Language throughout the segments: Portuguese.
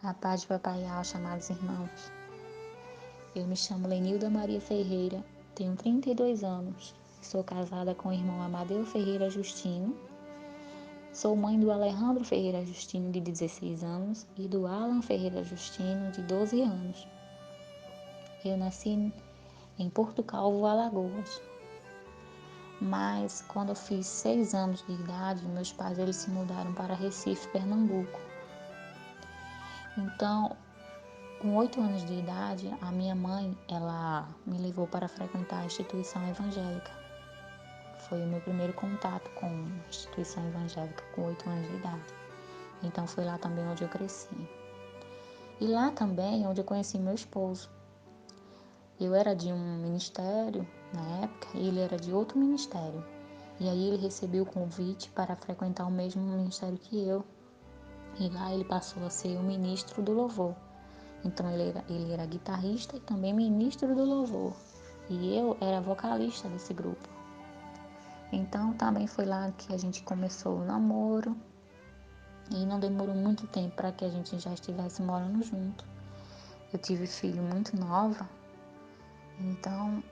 A paz de Papai Alcha, amados irmãos. Eu me chamo Lenilda Maria Ferreira, tenho 32 anos, sou casada com o irmão Amadeu Ferreira Justino, sou mãe do Alejandro Ferreira Justino, de 16 anos, e do Alan Ferreira Justino, de 12 anos. Eu nasci em Porto Calvo, Alagoas, mas quando eu fiz 6 anos de idade, meus pais eles se mudaram para Recife, Pernambuco. Então, com 8 anos de idade, a minha mãe, ela me levou para frequentar a instituição evangélica. Foi o meu primeiro contato com a instituição evangélica, com 8 anos de idade. Então, foi lá também onde eu cresci. E lá também onde eu conheci meu esposo. Eu era de um ministério, na época, e ele era de outro ministério. E aí ele recebeu o convite para frequentar o mesmo ministério que eu. E lá ele passou a ser o ministro do louvor. Então ele era guitarrista e também ministro do louvor. E eu era vocalista desse grupo. Então também foi lá que a gente começou o namoro. E não demorou muito tempo para que a gente já estivesse morando junto. Eu tive filho muito nova. Então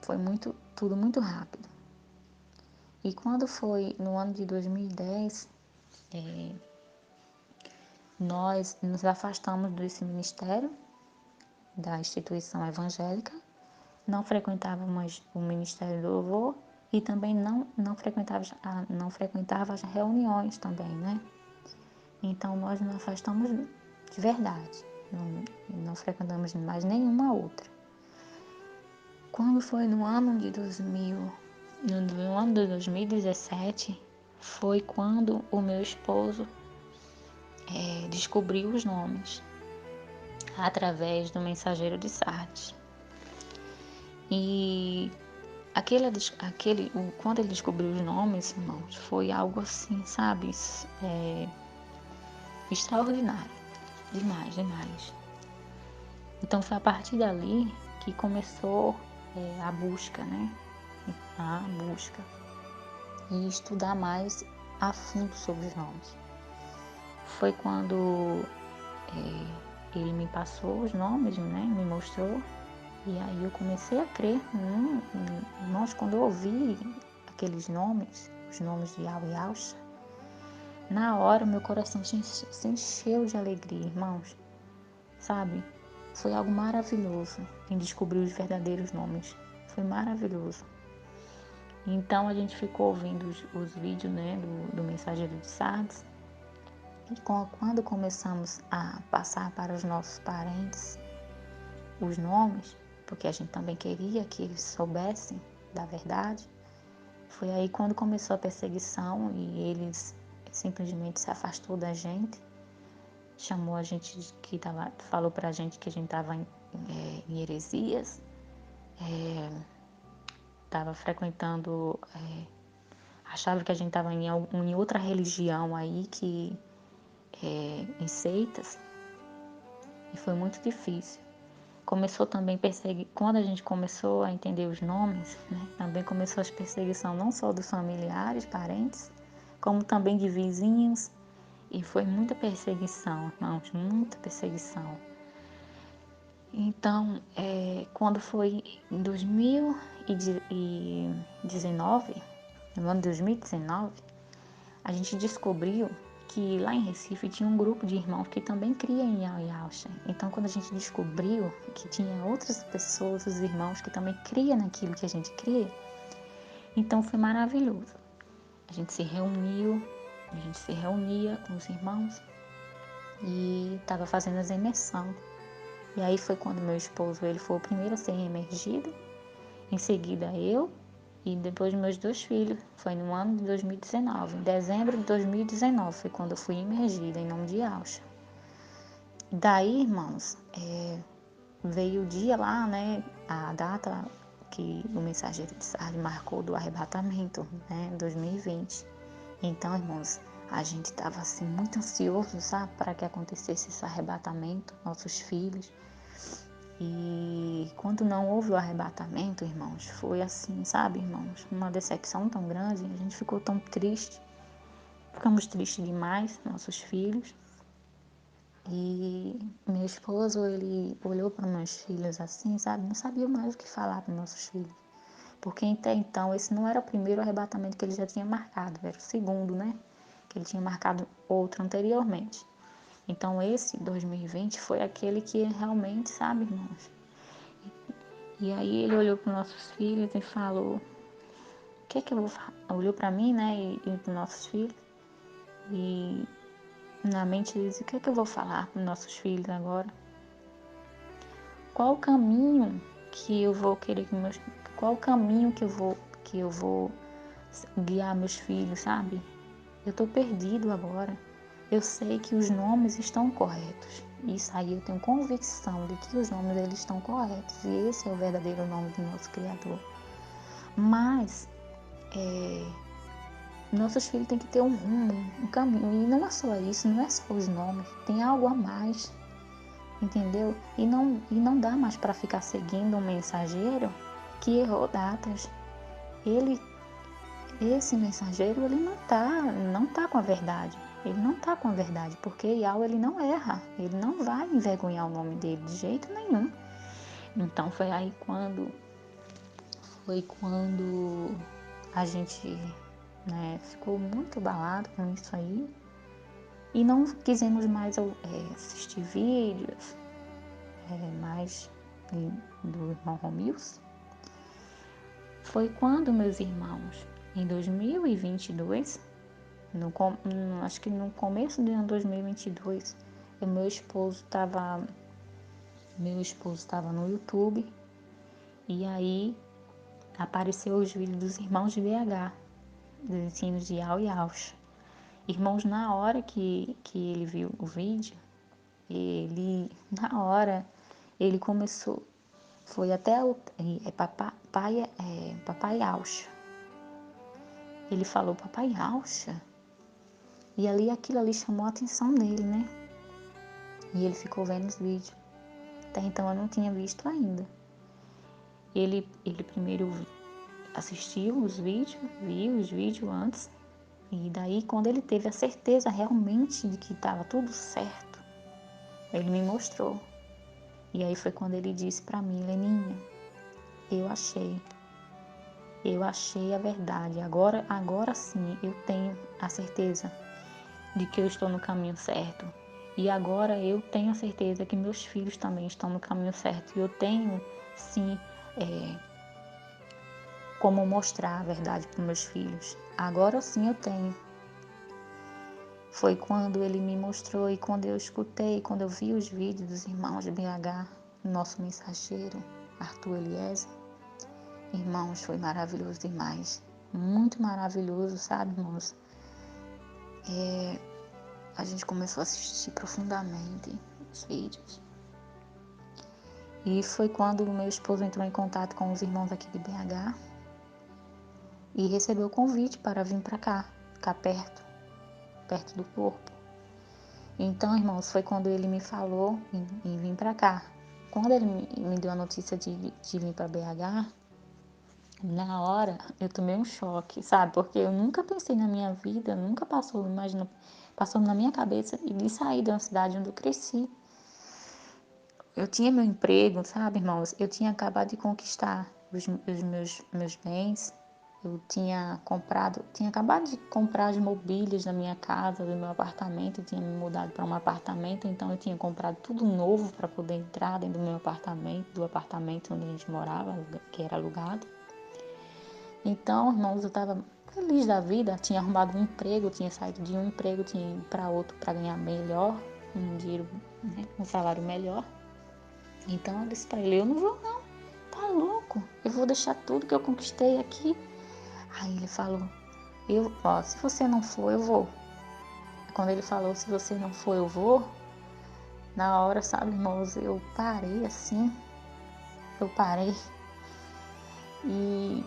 foi tudo muito rápido. E quando foi no ano de 2010, nós nos afastamos desse ministério, da instituição evangélica. Não frequentava mais o Ministério do Louvor e também não frequentava as reuniões também, né? Então nós nos afastamos de verdade, não frequentamos mais nenhuma outra. Quando foi no ano de 2017, foi quando o meu esposo descobriu os nomes através do mensageiro de Sardes. E quando ele descobriu os nomes, irmãos, foi algo assim, sabe? Extraordinário. Demais, demais. Então foi a partir dali que começou a busca, né? A busca. E estudar mais a fundo sobre os nomes. Foi quando ele me passou os nomes, né? Me mostrou. E aí eu comecei a crer. Irmãos, quando eu ouvi aqueles nomes, os nomes de Yahweh e Alcha, na hora meu coração se encheu de alegria, irmãos. Sabe? Foi algo maravilhoso em descobrir os verdadeiros nomes. Foi maravilhoso. Então a gente ficou ouvindo os vídeos, né, do mensageiro de Sardes. E quando começamos a passar para os nossos parentes os nomes, porque a gente também queria que eles soubessem da verdade, foi aí quando começou a perseguição e eles simplesmente se afastou da gente, chamou a gente falou pra gente que a gente estava em heresias, estava frequentando, achava que a gente estava em outra religião aí, em seitas, e foi muito difícil. Começou também quando a gente começou a entender os nomes, né, também começou as perseguições não só dos familiares, parentes, como também de vizinhos, e foi muita perseguição, irmãos, muita perseguição. Então, quando foi em 2019, no ano de 2019, a gente descobriu que lá em Recife tinha um grupo de irmãos que também cria em Yahweh e Alcha. Então, quando a gente descobriu que tinha outras pessoas, os irmãos, que também criam naquilo que a gente cria, então foi maravilhoso. A gente se reunia com os irmãos e estava fazendo as imersões. E aí foi quando meu esposo, ele foi o primeiro a ser emergido, em seguida eu, e depois meus 2 filhos. Foi no ano de 2019, em dezembro de 2019, foi quando eu fui imergida em nome de Alcha. Daí, irmãos, veio o dia lá, né, a data que o mensageiro de Sardes marcou do arrebatamento, né, 2020. Então, irmãos, a gente estava assim muito ansioso, sabe, para que acontecesse esse arrebatamento, nossos filhos. E quando não houve o arrebatamento, irmãos, foi assim, sabe, irmãos, uma decepção tão grande, a gente ficou tão triste, ficamos tristes demais, nossos filhos. E meu esposo, ele olhou para meus filhos assim, sabe? Não sabia mais o que falar para nossos filhos. Porque até então, esse não era o primeiro arrebatamento que ele já tinha marcado, era o segundo, né? Que ele tinha marcado outro anteriormente. Então, esse 2020 foi aquele que realmente, sabe, irmãos? E aí ele olhou para nossos filhos e falou: o que é que eu vou falar? Olhou para mim, né, e para nossos filhos. E na mente ele disse: o que é que eu vou falar para nossos filhos agora? Qual o caminho que eu vou querer que meus... Qual o caminho que eu vou guiar meus filhos, sabe? Eu tô perdido agora. Eu sei que os nomes estão corretos. Isso aí eu tenho convicção de que os nomes eles estão corretos. E esse é o verdadeiro nome do nosso Criador. Mas nossos filhos têm que ter um rumo, um caminho. E não é só isso, não é só os nomes. Tem algo a mais. Entendeu? E não dá mais para ficar seguindo um mensageiro que errou datas. Esse mensageiro, ele não tá com a verdade. Ele não tá com a verdade, porque Yahweh, ele não erra. Ele não vai envergonhar o nome dele de jeito nenhum. Então foi quando a gente, né, ficou muito abalado com isso aí e não quisemos mais assistir vídeos mais do irmão Romilson. Foi quando meus irmãos, em 2022, acho que no começo do ano 2022, meu esposo estava no YouTube e aí apareceu os vídeos dos irmãos de BH, dos ensinos de Al e Alcha. Irmãos, na hora que ele viu o vídeo, na hora, ele começou, foi até o papai Alcha. Ele falou papai Alcha. E aquilo ali chamou a atenção dele, né? E ele ficou vendo os vídeos. Até então eu não tinha visto ainda. Ele primeiro assistiu os vídeos, viu os vídeos antes. E daí, quando ele teve a certeza realmente de que estava tudo certo, ele me mostrou. E aí foi quando ele disse para mim: Leninha, eu achei a verdade. Agora sim eu tenho a certeza de que eu estou no caminho certo. E agora eu tenho a certeza que meus filhos também estão no caminho certo. E eu tenho, sim, como mostrar a verdade para meus filhos. Agora sim eu tenho. Foi quando ele me mostrou e quando eu escutei, quando eu vi os vídeos dos irmãos de BH, nosso mensageiro, Arthur Eliezer. Irmãos, foi maravilhoso demais. Muito maravilhoso, sabe, irmãos? A gente começou a assistir profundamente os vídeos. E foi quando o meu esposo entrou em contato com os irmãos aqui de BH e recebeu o convite para vir para cá, ficar perto do corpo. Então, irmãos, foi quando ele me falou em vir para cá. Quando ele me deu a notícia de vir para BH, na hora eu tomei um choque, sabe? Porque eu nunca pensei na minha vida, nunca passou na minha cabeça de sair de uma cidade onde eu cresci. Eu tinha meu emprego, sabe, irmãos? Eu tinha acabado de conquistar os meus bens. Eu tinha acabado de comprar as mobílias da minha casa, do meu apartamento. Eu tinha me mudado para um apartamento, então eu tinha comprado tudo novo para poder entrar dentro do meu apartamento, do apartamento onde a gente morava, que era alugado. Então, irmãos, eu estava feliz da vida. Tinha arrumado um emprego, tinha saído de um emprego, tinha ido para outro para ganhar melhor, um dinheiro, né, um salário melhor. Então eu disse para ele: eu não vou não, tá louco, eu vou deixar tudo que eu conquistei aqui. Aí ele falou: se você não for, eu vou. Quando ele falou: se você não for, eu vou, na hora, sabe, irmãos, eu parei e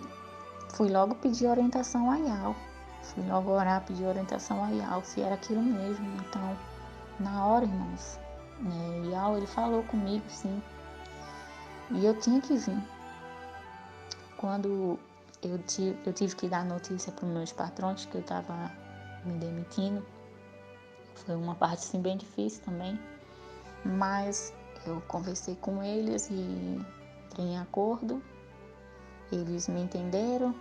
fui logo pedir orientação a Yal. Fui logo orar, pedir orientação a Yal, se era aquilo mesmo. Então, na hora, irmãos, Yal, ele falou comigo, sim. E eu tinha que vir. Quando eu tive que dar notícia para os meus patrões que eu estava me demitindo, foi uma parte assim, bem difícil também. Mas eu conversei com eles e entrei em acordo. Eles me entenderam,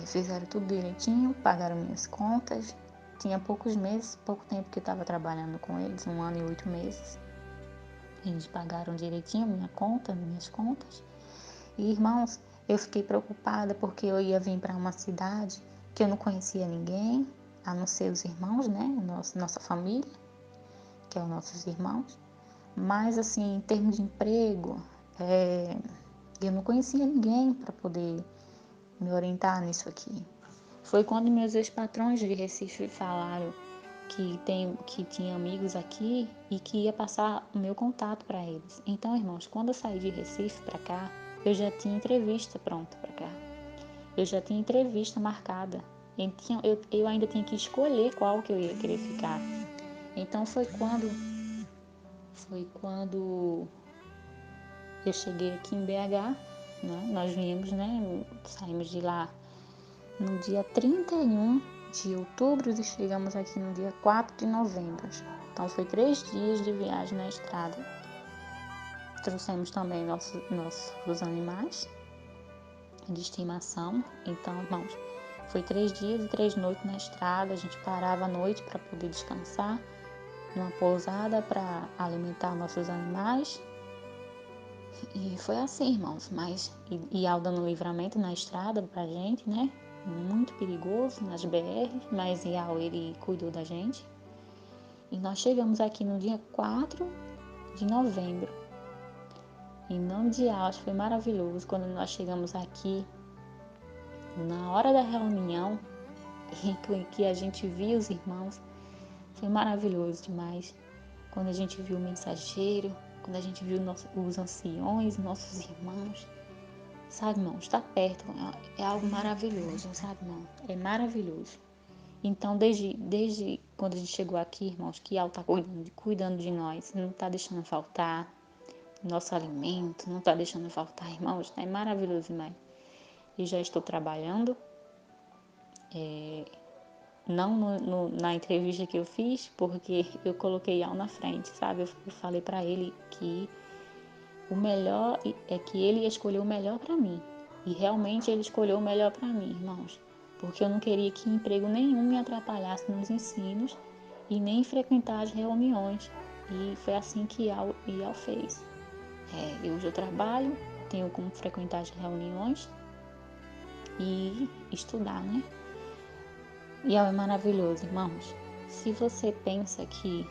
fizeram tudo direitinho, pagaram minhas contas. Tinha pouco tempo que eu estava trabalhando com eles, 1 ano e 8 meses. Eles pagaram direitinho minhas contas. E, irmãos, eu fiquei preocupada porque eu ia vir para uma cidade que eu não conhecia ninguém, a não ser os irmãos, né? Nossa família, que é os nossos irmãos. Mas, assim, em termos de emprego, eu não conhecia ninguém para poder me orientar nisso aqui. Foi quando meus ex-patrões de Recife falaram que tinha amigos aqui e que ia passar o meu contato para eles. Então, irmãos, quando eu saí de Recife para cá, eu já tinha entrevista pronta para cá. Eu já tinha entrevista marcada. Eu ainda tinha que escolher qual que eu ia querer ficar. Então foi quando eu cheguei aqui em BH, né? Nós viemos, né? Saímos de lá no dia 31 de outubro e chegamos aqui no dia 4 de novembro. Então foi 3 dias de viagem na estrada. Trouxemos também nossos animais de estimação. Então, irmãos, foi 3 dias e 3 noites na estrada. A gente parava à noite para poder descansar, numa pousada para alimentar nossos animais. E foi assim, irmãos. E Al dando livramento na estrada pra gente, né? Muito perigoso nas BR, mas Ial, ele cuidou da gente. E nós chegamos aqui no dia 4 de novembro. Em nome de Ial, foi maravilhoso quando nós chegamos aqui, na hora da reunião, em que a gente viu os irmãos. Foi maravilhoso demais. Quando a gente viu o mensageiro, quando a gente viu os anciões, nossos irmãos. Sabe, irmão, estar perto é algo maravilhoso, sabe, irmão? É maravilhoso. Então, desde quando a gente chegou aqui, irmãos, que Al está cuidando de nós, não está deixando faltar nosso alimento, não está deixando faltar, irmãos, é maravilhoso demais. E já estou trabalhando, não na entrevista que eu fiz, porque eu coloquei Al na frente, sabe? Eu falei para ele que o melhor é que ele escolheu o melhor para mim. E realmente ele escolheu o melhor para mim, irmãos. Porque eu não queria que emprego nenhum me atrapalhasse nos ensinos e nem frequentar as reuniões. E foi assim que Ial fez. Hoje eu trabalho, tenho como frequentar as reuniões e estudar, né? Ial é maravilhoso, irmãos. Se você pensa que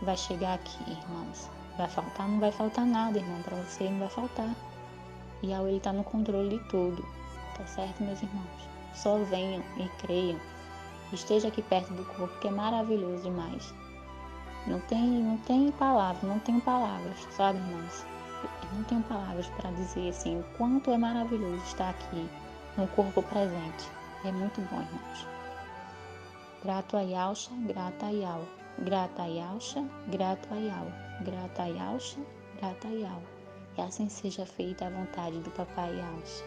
vai chegar aqui, irmãos, vai faltar, não vai faltar nada, irmão. Para você não vai faltar. Ial, ele está no controle de tudo. Tá certo, meus irmãos? Só venham e creiam. Esteja aqui perto do corpo, que é maravilhoso demais. Não tem palavras, não tenho palavras, sabe, irmãos? Eu não tenho palavras para dizer assim o quanto é maravilhoso estar aqui no corpo presente. É muito bom, irmãos. Grato a Yalcha, grata a Ial. Grata a Yalcha, grato a Ial. Grata a Yalcha, grata a Ial. E assim seja feita a vontade do Papai Yalcha.